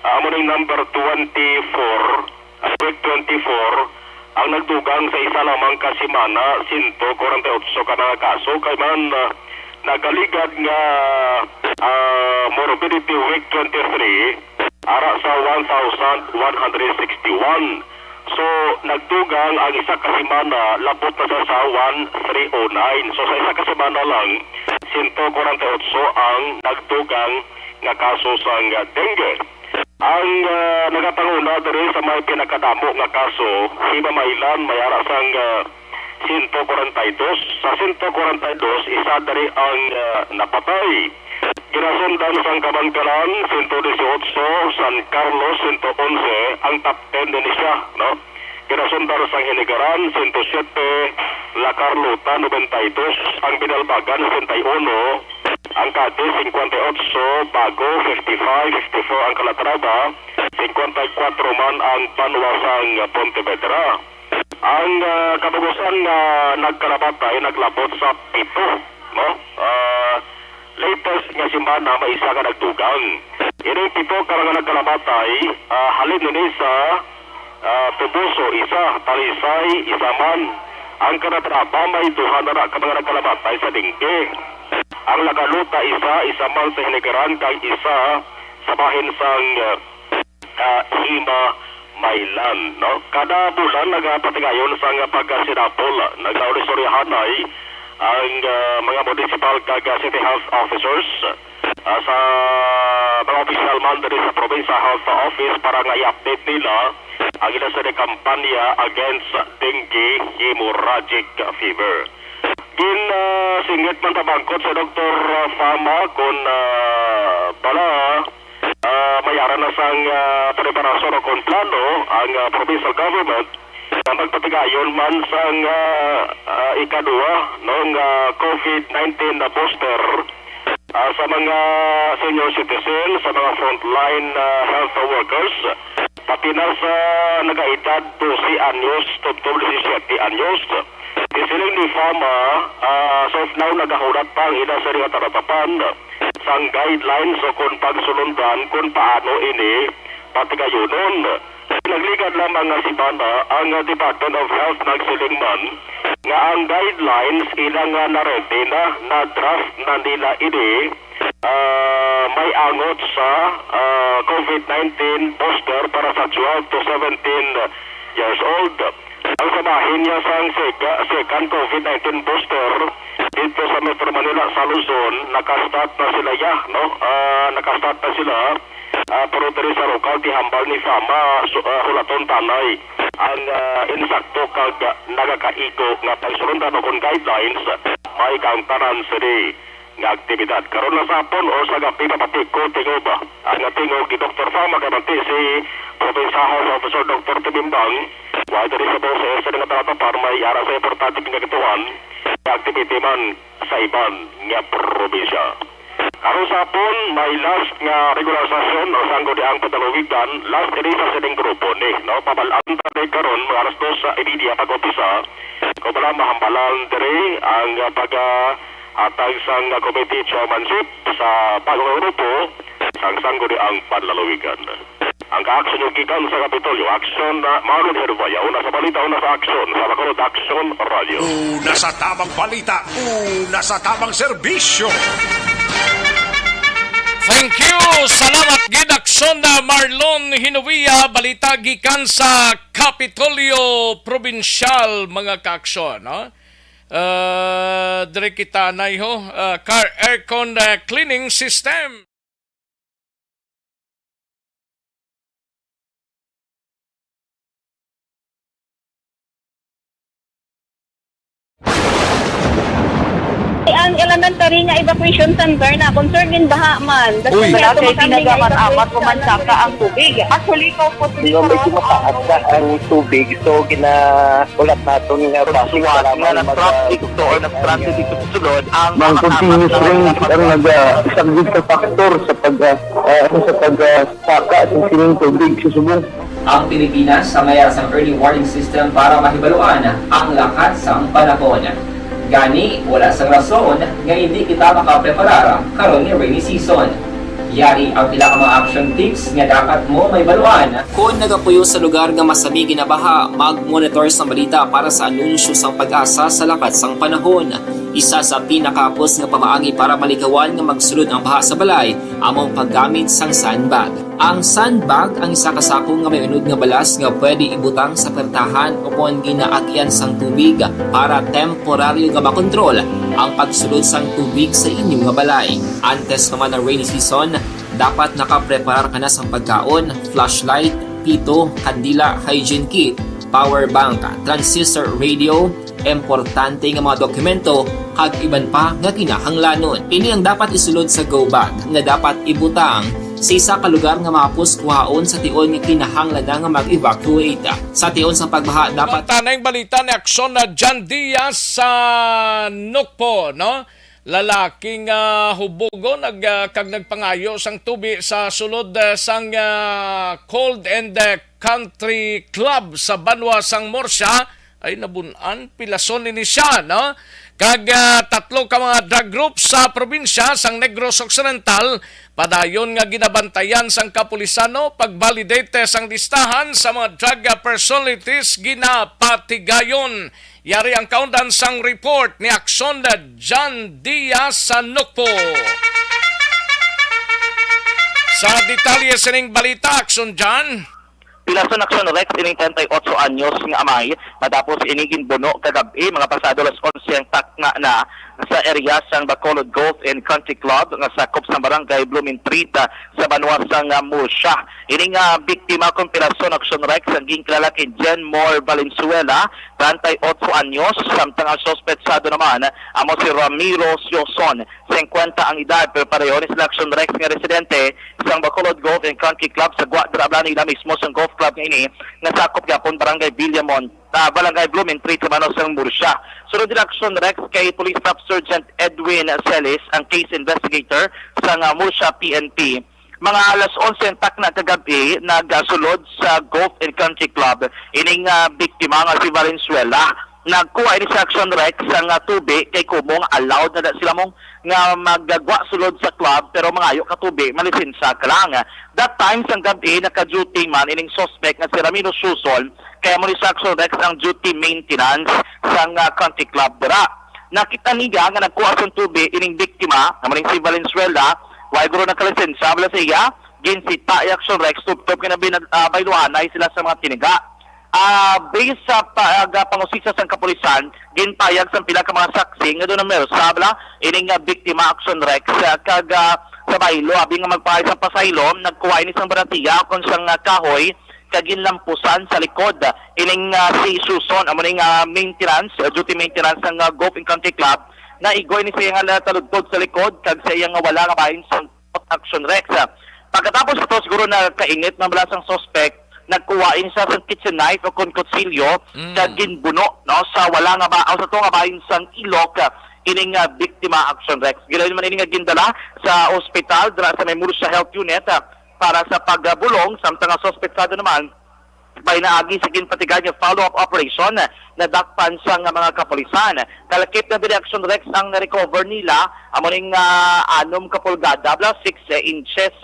amuning number 24 week 24 ang nagdugang sa isa lamang ka semana 148 ka na kaso kay man nagaligad nga morbidity week 23 ara sa 1,161. So nagdugang ang isa ka semana labot na sa 1,309. So sa isa ka semana lang 148 ang nagdugang nga kaso sang dengue. Ang nagatanguna diri sa may pinakadamo nga kaso himamaylan may ara sang 142. Sa 142 isa diri ang napatay. Ginasundan sang Kabangkalan 118, San Carlos 111 ang top 10 din siya, no? Ginasundan sang Hinigaran 107, La Carlota 92, ang Binalbagan 71, ang Cadiz 58, Bago 55, 54 ang Calatrava, 54 man ang Panuasang Pontevedra. Ang kabugusan na nagkalabatay naglabot sa 7, no? Latest nga semana may isa ka nagdugang. Ining 7 ka nga nagkalabatay, halin nini sa Tubuso isa, Talisay isa man. Ang kanatrapa may 2 na ka mga nagkalabatay sa Dingge. Ang Lagaluta isa man sa Hinigaran kay isa sa bahin sang Hima Mailan, no? Kada bulan nagapatigayon sa pagkasinapol, naglaurisoryahanay ang mga municipal kag city health officers sa mga official man diri sa Provincial Health Office para nga i-update nila ang ila sa kampanya against dengue hemorrhagic fever. Singit man tabangkot sa Dr. Fama kung pala mayaran na sang preparasyon o kung plano ang provincial government na magpatigayon man sang ikadua ng COVID-19 na booster sa mga senior citizens, sa mga frontline health workers, pati na sa nag-aedad 12 anyos to 17 anyos. Isiling ni Fama, so now nagahulat pa ang ina sa ringa taratapan sang guidelines o kung pagsulundan kung paano ini patigayonon. Nagligad lamang nga si Bana ang Department of Health nagsiling man nga ang guidelines ilang na-ready na draft na nila ini may angot sa COVID-19 booster para sa 12 to 17 years old. Ang sabahin niya sa second COVID-19 booster dito sa Metro Manila sa Luzon, nakastart na sila no? Nakastart na sila pero diri sa lokal tihambal ni Fama hulaton tanay ang insakto kag nagakaiko nga pagsulundan og guidelines may kang tanan siri nga aktibidad karon na sapon o sa gabi papatiko tingo ba ang tingog ni Dr. Fama kabanti si Provincial Health Officer Dr. Timimbang wa diri sa bose sa nga tata para may ara sa importante nga gituan activity man sa iban nga probinsya. Karon sapon may last nga regular session o sanggo di ang padalugigan last edisa sa ding grupo ni no pabalaan ta karon mga alas 2 sa media pag-umpisa ko bala mahambalan diri ang atag sang committee chairmanship sa bagong grupo sang sanggo di ang panlalawigan. Ang ka-action yung gikan sa Kapitolyo, action na Marlon Hervaya, una sa balita, una sa action, sa Bacolod Action Radio. Una sa tamang balita, una sa tamang serbisyo. Thank you! Salamat gid aksyon na Marlon Hinovia, balita gikan sa Kapitolyo Provincial mga kaaksyon, no? Dire kita na car aircon cleaning system. Ang elementary nga evacuation center na concern din baha man. Uy, kay pinagamat-amat kumansaka ang tubig. Actually, ko po medyo mataas na ang tubig. So, ginaulat natin nga pasiwala nga nag-trust dito or nag-trust dito sa sulod ang continuous rain ang isang good factor sa pagsaka at sining tubig sa subong. Ang Pilipinas sa mayas ng early warning system para mahibaluan ang lakas ng panahon. Gani, wala sang rason nga hindi kita makapreparara karon ni rainy season. Yari ang pila ka mga action tips nga dapat mo may baluan. Kung nagapuyo sa lugar nga masabi ginabaha, mag-monitor sa balita para sa anunsyo sang pag-asa sa lakat sang panahon. Isa sa pinakapos nga pamaagi para malikawan nga magsulod ang baha sa balay, among paggamit sang sandbag. Ang sandbag ang isa ka sako nga may unod nga balas nga pwede ibutang sa pertahan upon ginaagyan sang tubig para temporaryo nga makontrol ang pagsulod sang tubig sa inyong nga balay. Antes naman ng rainy season, dapat nakapreparar ka na sang pagkaon, flashlight, pito, kandila, hygiene kit, power bank, transistor radio, importante nga mga dokumento kag iban pa nga kinahanglanon. Ini ang dapat isulod sa go bag nga dapat ibutang sa isa ka lugar nga mapos kuhaon sa tion nga kinahanglan nga mag-evacuate. Sa tion sa pagbaha dapat tanang balita ni aksyon na John Diaz sa Nukpo, no? Lalaking hubugo kag nagpangayo sang tubi sa sulod sang Cold and Country Club sa Banwa sang Morsya ay nabunan pilason ni siya, no? Kag tatlo ka mga drug groups sa probinsya sang Negros Occidental padayon nga ginabantayan sang kapulisano pagvalidate sang listahan sa mga drug personalities ginapatigayon. Yari ang kaundan sang report ni Aksyon na John Diaz sa Nukpo. Sa detalye sining balita, Aksyon John. Pilason aksyon Rex ining 38 anyos nga amay matapos inigin buno kagabi mga pasado alas 11 ang takna na sa area sang Bacolod Golf and Country Club nga sakop sa barangay Blooming Street sa Banwa sang Morsya. Ining biktima kung pilason aksyon Rex ang ginkilala kay Jen Moore Valenzuela 38 anyos samtang ang sospetsado naman amo si Ramiro Sioson 50 ang edad pero pareho ni sila aksyon Rex nga residente sang Bacolod Golf and Country Club sa Guadra nila mismo sang golf club nga ini nga sakop gyapon barangay Villamon barangay Blooming Street sa Banwa sang Morsya. Sunod din aksyon Rex kay Police Staff Sergeant Edwin Celis ang case investigator sa Morsya PNP. Mga alas 11 takna kagabi nagasulod sa Golf and Country Club ining biktima nga si Valenzuela. Nagkuha ini sa action Rex ang tubig kay kumong allowed na sila mong nga magagwa sulod sa club pero mga ayo ka tubig malisensa ka lang. That time sang gabi naka-duty man ining suspect nga si Ramiro Susol kaya mo ni sa action Rex ang duty maintenance sang country club dira. Nakita niya nga nagkuha sa tubig ining biktima nga maling si Valenzuela way guro nakalisensa bala sa iya ginsita action Rex tubtob kinabi bayluanay sila sa mga tiniga. based sa pangusisa sa kapulisan, ginpayag sa pila ka mga saksi nga doon na meron sabla ining biktima action Rex kag sa baylo abi nga magpahay sa pasaylo nagkuha ini sang baratiya kon sang kahoy kag ginlampusan sa likod ining si Suson amo ning maintenance duty maintenance ng Golf and Country Club na igoy ni siya nga taludtod sa likod kag sa iyang wala nga bahin sa action Rex. Pagkatapos ito siguro na kainit na balasang suspect nagkuwain sa kitchen knife o kung kutsilyo kag ginbuno no sa wala nga ba o sa to nga bahin sang ilok ining biktima action Rex. Gilawin man ini nga gindala sa ospital dira sa Memursa Health Unit para sa pagbulong samtang nga suspektado naman by naagi sa ginpatigan yung follow-up operation na dakpan sa mga kapulisan. Kalakip na action Rex ang na-recover nila amo ning 6 kapulgada 6 inches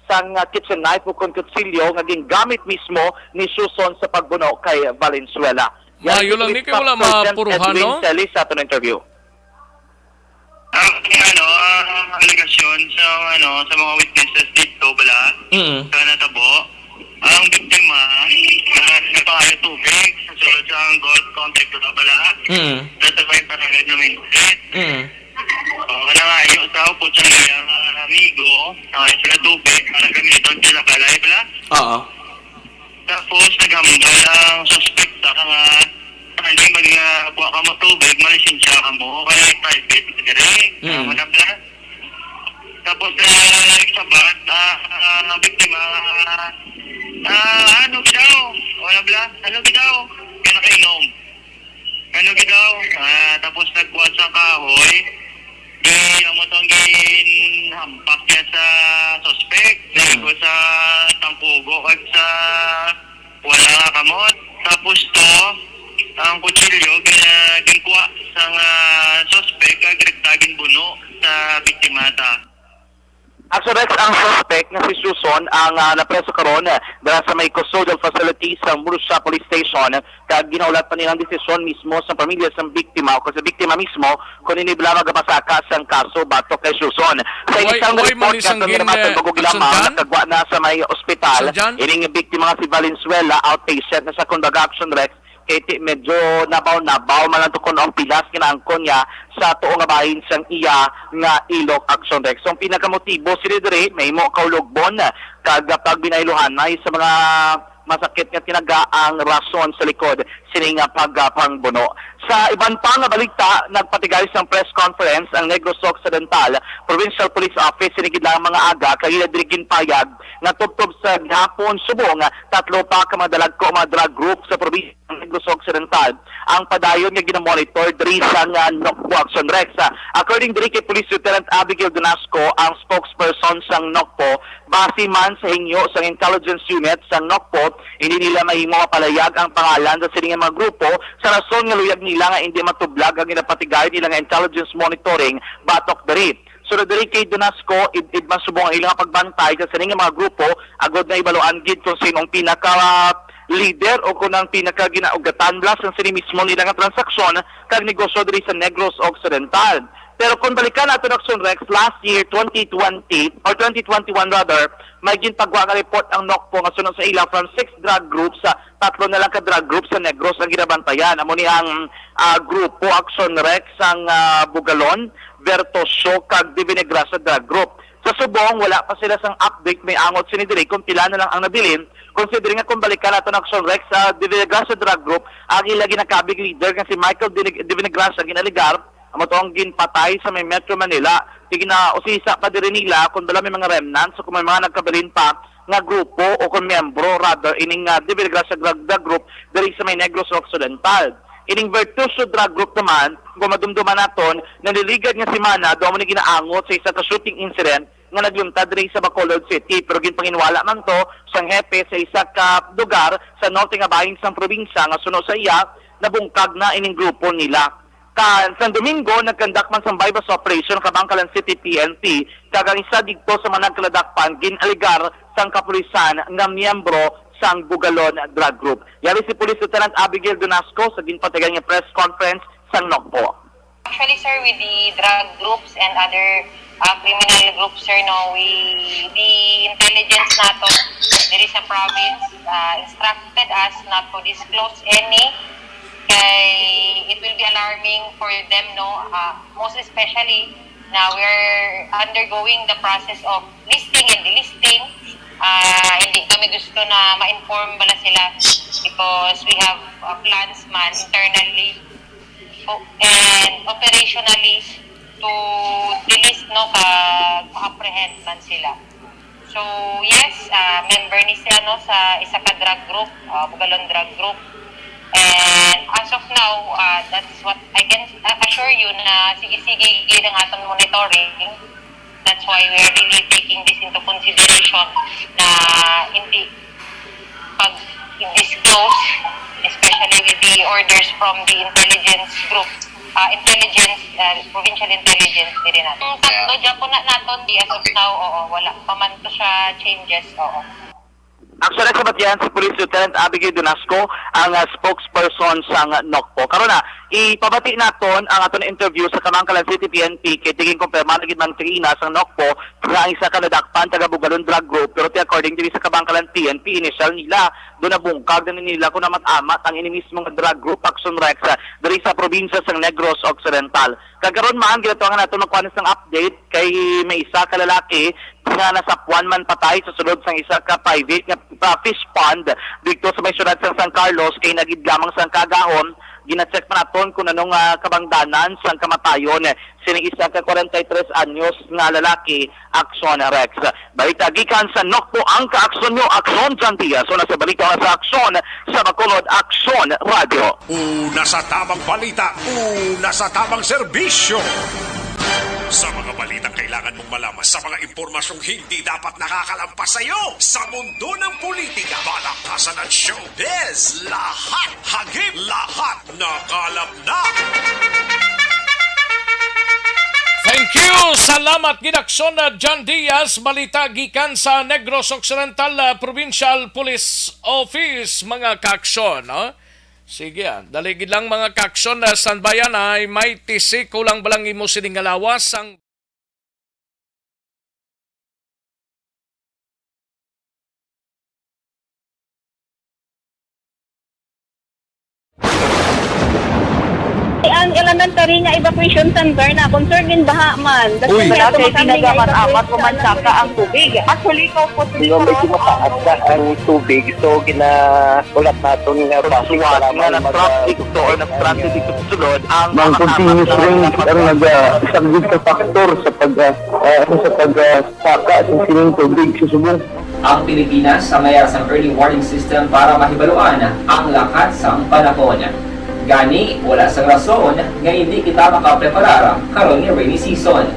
sang kitchen knife o kutsilyo nga gingamit mismo ni Suson sa pagbuno kay Valenzuela. Mayo lang ni kay wala mapuruhan no? Edwin sa aton interview. Aligasyon sa mga witnesses dito bala. Sa natabo, ang biktima napangalan tubig sa sulod sa Golf Country Club bala. Natabay para na minutes. Wala nga yung tao po sa iyang amigo sila tubig para gamiton sila balay bala. Tapos naghambal ang suspect sa hindi magkuha ka mo tubig, malisensya ka mo, kaya private direct, wala bala. Tapos nagsabat, ang biktima, ano gidaw? Wala bala? Ano gidaw? Kaya nakainom. Ano gidaw? Tapos nagkuha sa kahoy, mo itong ginhampak niya sa suspect, nagkuha sa tangkugo at sa wala nga kamot. Tapos to, ang kutsilyo, ginkuha sa suspect, agregtagin buno sa biktimata. Actually, Rex, ang suspect na si Suson ang napreso karon dahil sa may custodial facility sa Murcia Police Station kag ginaulat pa nilang desisyon mismo sa pamilya sa biktima o sa biktima mismo kung inibla magapasaka sang kaso batok kay Suson. Sa isang report nga minamatang bagugilama nakagwa na sa may ospital, ining biktima nga si Valenzuela outpatient na sa Kundaga Action Rex kaya medyo nabaw man lang tukon ang pilas kinaangkon niya sa tuong nga bahin sang iya nga ilok action Rex. So ang pinakamotibo si Redre may mo kaulogbon kag pagbinayluhan na sa mga masakit nga tinagaang rason sa likod sining pagpangbuno. Sa iban pa nga balita, nagpatigay sa press conference ang Negros Occidental Provincial Police Office sinigid lang mga aga kay dirigin payag nga tubtob sa gihapon subong 3 pa ka mga drug group sa probinsya ng Negros Occidental ang padayon nga ginamonitor diri sa Nocpo Action Rex. According diri kay Police Lieutenant Abigail Donasco, ang spokesperson sang Nocpo, base man sa hingyo sa intelligence unit sa Nocpo, hindi nila mahimo mapalayag ang pangalan sa sining mga grupo sa rason nga luyag nila nga hindi matublag ang ginapatigay nila nga intelligence monitoring batok diri. So diri kay Donasco, id masubong ang ilang pagbantay sa sining mga grupo agod na ibaluan gid kung sinong pinaka leader o kung ang pinaka ginaugatan blas ang sini mismo nila nga transaksyon kag negosyo diri sa Negros Occidental. Pero kung balikan natin Action Rex, last year, 2020, or 2021 rather, may ginpagwa nga report ang Nocpo nga sunod sa ilang from 6 drug groups, 3 na lang ka drug groups sa Negros ang ginabantayan. Amo ni ang grupo Action Rex ang Bugalon, Vertosyo, kag Divinegra sa drug group. Sa Subong, wala pa sila sang update, may angot sinidiri kung pila na lang ang nabilin. Considering nga kung balikan natin Action Rex sa Divinegra sa drug group, ang ilagi na kabig leader nga si Michael Divinegra sa ginaligar, amo to ang ginpatay sa may Metro Manila. Tigina usisa pa diri nila kung dala may mga remnants o kung may mga nagkabilin pa nga grupo o kung miyembro rather ining Divinegra sa drug group diri sa may Negros Occidental. Ining Vertuso drug group naman, kung madumduman naton, naliligad nga si Mana do mo ni ginaangot sa isa ka shooting incident nga nagluntad diri sa Bacolod City pero ginpanginwala man to sang hepe sa isa ka lugar sa norte nga bahin sang probinsya nga sunod sa iya nabungkag na ining grupo nila. Sa Domingo, nagkandak man sa bypass operation Kabangkalan City PNP kagang isa dito sa mga nagkaladakpan ginaligar sang kapulisan nga miyembro sang Bugalon Drug Group. Yari si Police Lieutenant Abigail Donasco sa ginpatigan nga press conference sang Nocpo. Actually, sir, with the drug groups and other criminal groups, sir, no, the intelligence nato there is a province instructed us not to disclose any, kay it will be alarming for them, no, most especially na we're undergoing the process of listing and delisting. Hindi kami gusto na ma-inform bala sila because we have plans man internally and operationally to delist, no, ka-apprehend man sila. So yes, member ni siya, no, sa isa ka drug group, Bugalon drug group, and as of now, that's what I can assure you na sige-sige gid ang aton monitoring. That's why we are really taking this into consideration na hindi pag-disclose, especially with the orders from the intelligence group, provincial intelligence din natin. Tatlo dyan po naton, as of now, wala pa man to siya changes, Actually, sabat yan si Police Lieutenant Abigail Donasco, ang spokesperson sa NOCPO. Karon na, ipabati naton ang aton interview sa Kamangkalan City PNP kay tiging kumpirma na gid man Trina sa NOCPO nga isa ka nadakpan taga Bugalon Drug Group, pero according diri sa Kamangkalan PNP initial nila do nabungkag na nila kung namat-amat ang ini mismong drug group Action Rex diri sa probinsya sa Negros Occidental. Kagaron man ginatuangan naton ng kwanis ng update kay may isa ka lalaki nga nasapwan man patay sa sulod sang isa ka private nga fish pond dito sa may syudad sa San Carlos kay nagid lamang sang kagahon. Gina-check pa naton kung anong kabangdanan sang kamatayon sining isa ka 43 anyos nga lalaki Action Rex. Balita gikan sa NOCPO ang kaaksyon nyo Action Santia. So nasa balita nga sa Action sa Bacolod Action Radio. Una sa tamang balita, una sa tamang serbisyo. Sa mga balitang kailangan mong malaman, sa mga impormasyong hindi dapat nakakalampas sa iyo, sa mundo ng politika, balakasan at showbiz, lahat hagip, lahat nakalap na. Thank you! Salamat Ginaksyon na John Diaz, balita gikan sa Negros Occidental Provincial Police Office, mga kaaksyon, no? Sige, daligid lang mga kaaksyon na standbyan ay may tisik kulang balang imo siningalawas ang ang elementary nga evacuation center na concern din baha man. Uy, kay pinagamat-amat pumansaka ang tubig. Actually, ko po Medyo mataas na ang tubig, so ginaulat natin nga pasiwala nga ng traffic to or nag-traffic dito sa sulod ang continuous rain ang isang good factor sa pagsaka at sining tubig sa subong. Ang Pilipinas sa mayroon ng early warning system para mahibaluan ang lakas ng panahon. Gani, wala sang rason nga hindi kita makapreparar karon ni rainy season.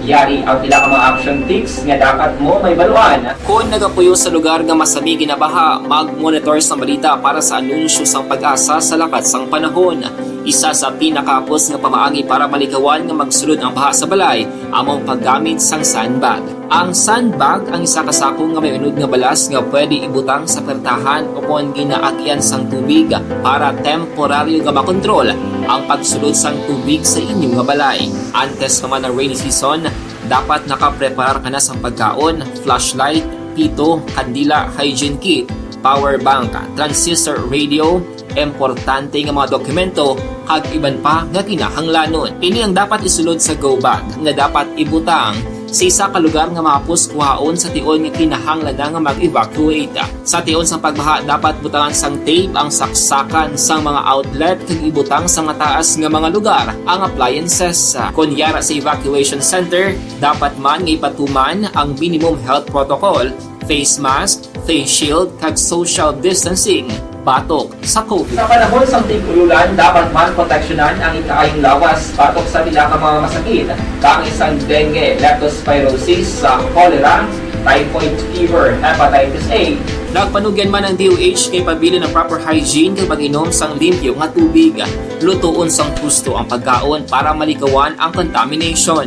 Yari ang pila ka mga action tips nga dapat mo may baluan. Kung nagapuyo sa lugar nga masami ginabaha, mag-monitor sa balita para sa anunsyo sang pag-asa sa lakat sang panahon. Isa sa pinakapos nga pamaagi para malikawan nga magsulod ang baha sa balay, among paggamit sang sandbag. Ang sandbag ang isa ka sako nga may unod nga balas nga pwede ibutang sa pertahan upon ginaagyan sang tubig para temporaryo nga makontrol ang pagsulod sang tubig sa inyong nga balay. Antes naman ng rainy season, dapat nakapreparar ka na sang pagkaon, flashlight, pito, kandila, hygiene kit, power bank, transistor radio, importante nga mga dokumento kag iban pa nga kinahanglanon. Ini ang dapat isulod sa go bag nga dapat ibutang sa isa ka lugar nga mapos kuhaon sa tion nga kinahanglan nga mag-evacuate. Sa tion sang pagbaha dapat butangan sang tape ang saksakan sang mga outlet kag ibutang sa mataas nga mga lugar ang appliances. Kunyara sa evacuation center, dapat man nga ipatuman ang minimum health protocol, face mask, face shield kag social distancing batok sa COVID. Sa panahon sa tig-ululan, dapat man proteksyonan ang ikaayong lawas batok sa pila ka mga masakit, kang isang dengue, leptospirosis, cholera, typhoid fever, hepatitis A. Nagpanugyan man ang DOH kay pabili ng proper hygiene kay pag-inom sang limpyo nga tubig. Lutuon sang husto ang pagkaon para malikawan ang contamination.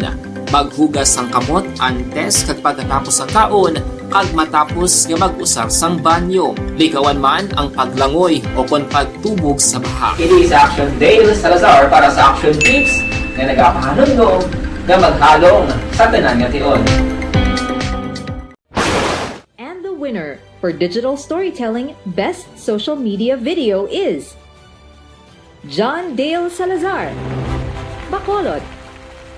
Maghugas sang kamot antes kag pagkatapos ang kaon kag matapos nga mag-usar sang banyo. Likawan man ang paglangoy o kon pagtubog sa baha. It is Action Dale Salazar para sa Action Tips nga nagapahanundong nga maghalong sa tanan nga tion. And the winner for Digital Storytelling Best Social Media Video is John Dale Salazar, Bacolod,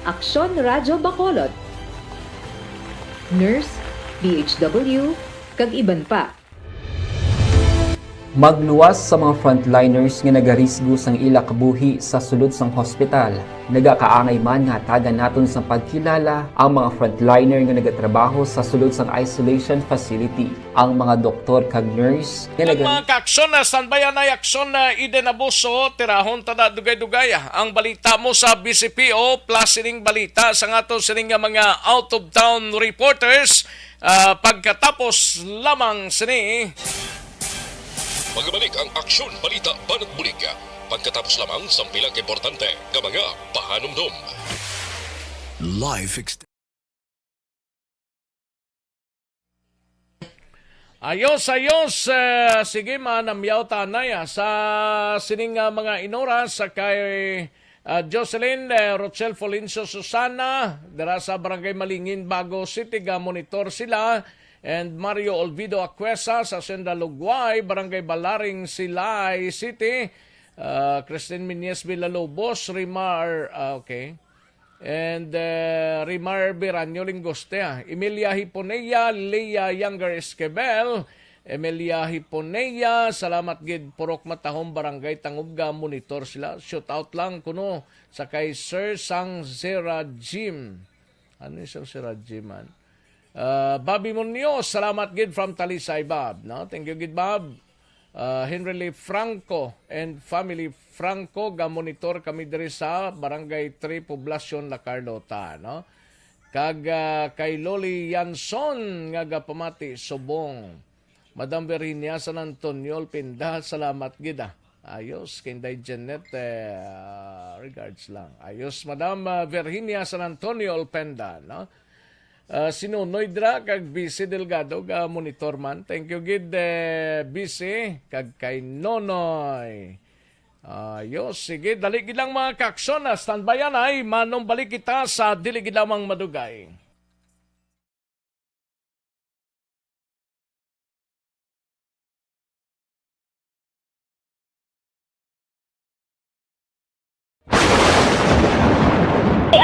Aksyon Radyo Bacolod, Nurse, BHW, kag iban pa. Magluwas sa mga frontliners nga nagarisgo sang ila kabuhi sa sulod sang hospital. Nagakaangay man nga tagan naton sa pagkilala ang mga frontliner nga nagatrabaho sa sulod sang isolation facility. Ang mga doktor kag nurse nga Ang mga kaaksyon na standbayan ay aksyon na Eden Abuso, tirahon tada dugay-dugay. Ang balita mo sa BCPO, plus sining balita sa nga to sining mga out-of-town reporters. Pagkatapos lamang sini Magbalik ang aksyon balita banat bulig. Pagkatapos lamang sa pilang importante nga mga pahanumdum. Ayos, sige manamyaw tanay sa sining mga inoras sa kay Jocelyn Rochelle Folincio Susana dara sa Barangay Malingin, Bago City, monitor sila. And Mario Olvido Acuesa sa Senda Lugway, Barangay Balaring, Silay City. Christine Minies Villalobos, Rimar, okay. And Rimar Biranyo Lingostea. Emilia Hiponeya, Leia Younger Esquebel, Emilia Hiponeya, salamat gid Purok Matahom, Barangay Tangubga, monitor sila. Shout out lang kuno sa kay Sir Sang Zera Jim. Ano yung Zera Jim man? Bobby Munoz, salamat gid from Talisay, Bob. No? Thank you gid, Bob. Henry Lee Franco and family Franco, monitor kami diri sa Barangay 3, Poblacion, La Carlota. No? Kag kay Loli Yanson, nga pamati, Subong. Madam Virginia San Antonio, Pinda, salamat gid. Ayos, kinday Janet, regards lang. Ayos, Madam Virginia San Antonio, Penda. No? Sinunoy dra kag BC Delgado ga monitor man. Thank you gid BC kag kay Nonoy. Ayos, sige, dali gid lang mga kaksyon na standbyan ay manong balik kita sa dili gid lamang madugay.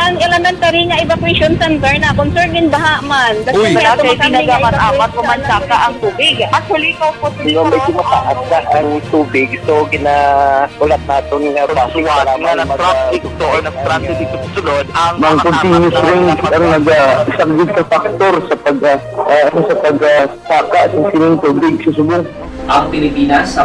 Ang elementary nga evacuation center na concern din baha man. Uy, Kasi pinagamat-amat kumansaka ang tubig. Actually, ko po medyo mataas na ang tubig. So, ulat natin nga pasiwala nga na-traffic to or na-traffic dito sa sulod. Ang continuous rain ang nag-isang sa factor sa pagsaka at sining tubig sa subong. Ang Pilipinas sa